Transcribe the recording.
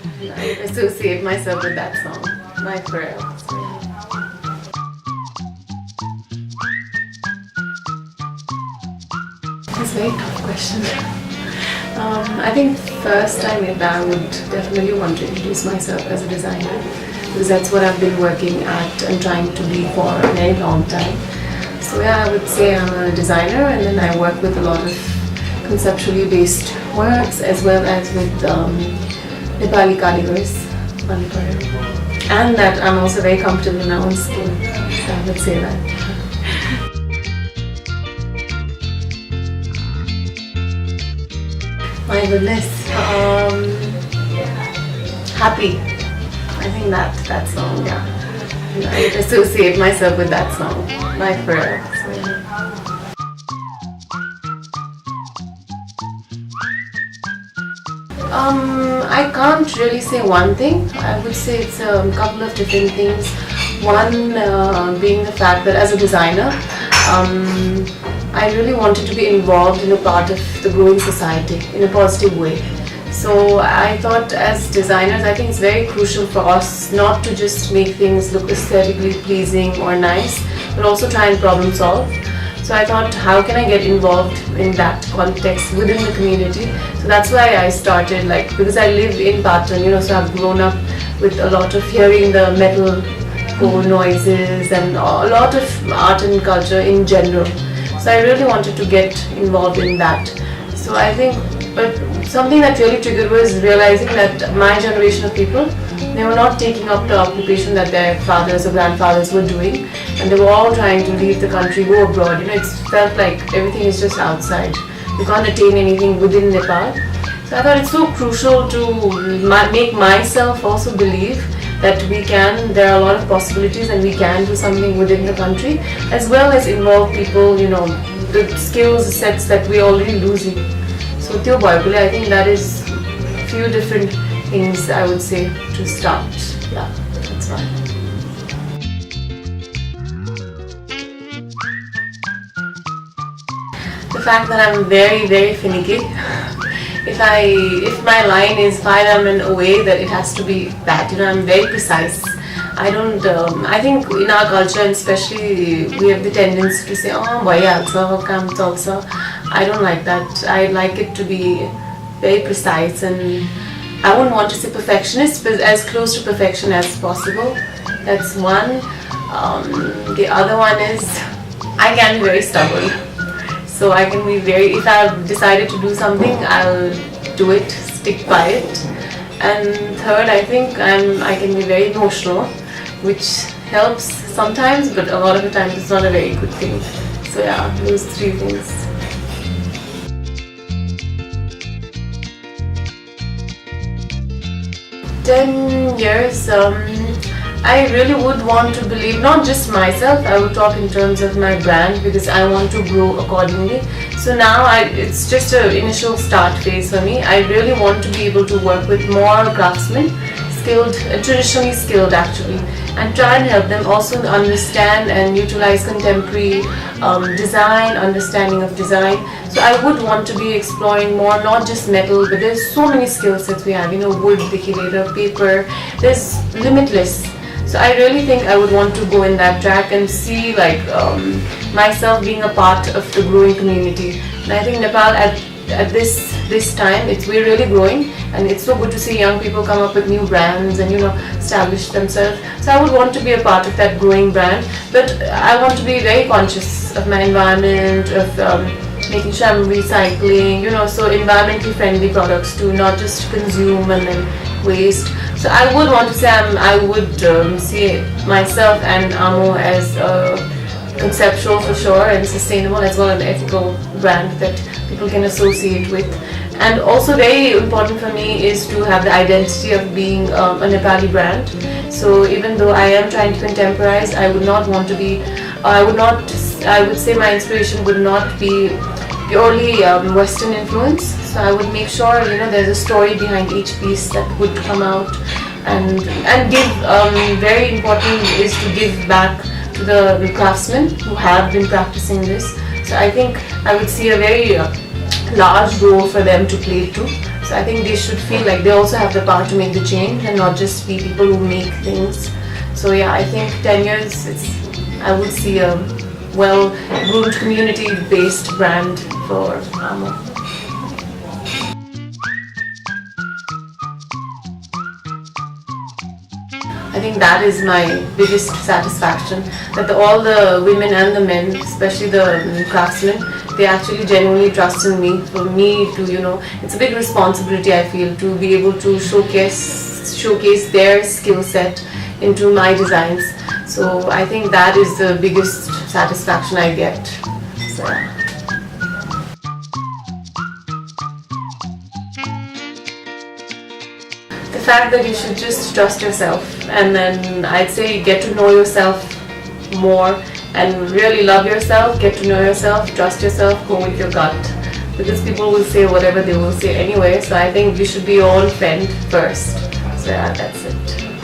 I associate myself with that song, My Prayer. That's a very tough question. I think first I would definitely want to introduce myself as a designer, because that's what I've been working at and trying to be for a very long time. So yeah, I would say I'm a designer, and then I work with a lot of conceptually based works as well as with Nepali Kaligars, and that I'm also very comfortable in my own skin. So I would say that. My goodness, happy. I think that song, yeah. I associate myself with that song, My Prayer. So, yeah. I can't really say one thing. I would say it's a couple of different things. One being the fact that as a designer, I really wanted to be involved in a part of the growing society in a positive way. So I thought as designers, I think it's very crucial for us not to just make things look aesthetically pleasing or nice, but also try and problem solve. So I thought, how can I get involved in that context within the community? So that's why I started, because I live in Patan, so I've grown up with a lot of hearing the metal core noises and a lot of art and culture in general. So I really wanted to get involved in that. So I think, but something that really triggered was realizing that my generation of people, they were not taking up the occupation that their fathers or grandfathers were doing, and they were all trying to leave the country, go abroad. It felt like everything is just outside. You can't attain anything within Nepal. So I thought it's so crucial to make myself also believe that there are a lot of possibilities and we can do something within the country, as well as involve people, the skills sets that we're already losing. So Tyo Bhayekole, I think that is a few different things I would say to start. Yeah, that's fine. The fact that I'm very, very finicky. If my line is 5 mm away, that it has to be that. I'm very precise. I don't. I think in our culture, and especially, we have the tendency to say, "Oh, bhaiya chalcha, kam chalcha." I don't like that. I like it to be very precise, and I wouldn't want to say perfectionist, but as close to perfection as possible. That's one. The other one is I can be very stubborn. So I can be if I've decided to do something, I'll do it, stick by it. And third, I think I can be very emotional, which helps sometimes, but a lot of the times it's not a very good thing. So yeah, those 3 things. "10 years, I really would want to believe, not just myself, I would talk in terms of my brand, because I want to grow accordingly. So now it's just an initial start phase for me. I really want to be able to work with more craftsmen, traditionally skilled actually, and try and help them also understand and utilize contemporary design, understanding of design. So I would want to be exploring more, not just metal, but there's so many skill sets we have, wood, paper, there's limitless. So I really think I would want to go in that track and see myself being a part of the growing community. And I think Nepal at this time, we're really growing, and it's so good to see young people come up with new brands and establish themselves. So I would want to be a part of that growing brand, but I want to be very conscious of my environment, of making sure I'm recycling, so environmentally friendly products too, not just consume and then waste. So I would want to say I would see myself and Amo as conceptual for sure, and sustainable as well, an ethical brand that people can associate with. And also very important for me is to have the identity of being a Nepali brand. So even though I am trying to contemporize, I would not want to be, I would say my inspiration would not be purely Western influence. So I would make sure there's a story behind each piece that would come out, and give very important is to give back to the craftsmen who have been practicing this. So I think I would see a very large role for them to play too. So I think they should feel like they also have the power to make the change and not just be people who make things. So yeah, I think 10 years, I would see a well-groomed community-based brand for Amo. I think that is my biggest satisfaction, that all the women and the men, especially the craftsmen, they actually genuinely trust in me. For me to, it's a big responsibility, I feel, to be able to showcase their skill set into my designs. So I think that is the biggest satisfaction I get. So. The fact that you should just trust yourself, and then I'd say get to know yourself more and really love yourself, get to know yourself, trust yourself, go with your gut, because people will say whatever they will say anyway. So I think you should be your own friend first. So yeah, that's it.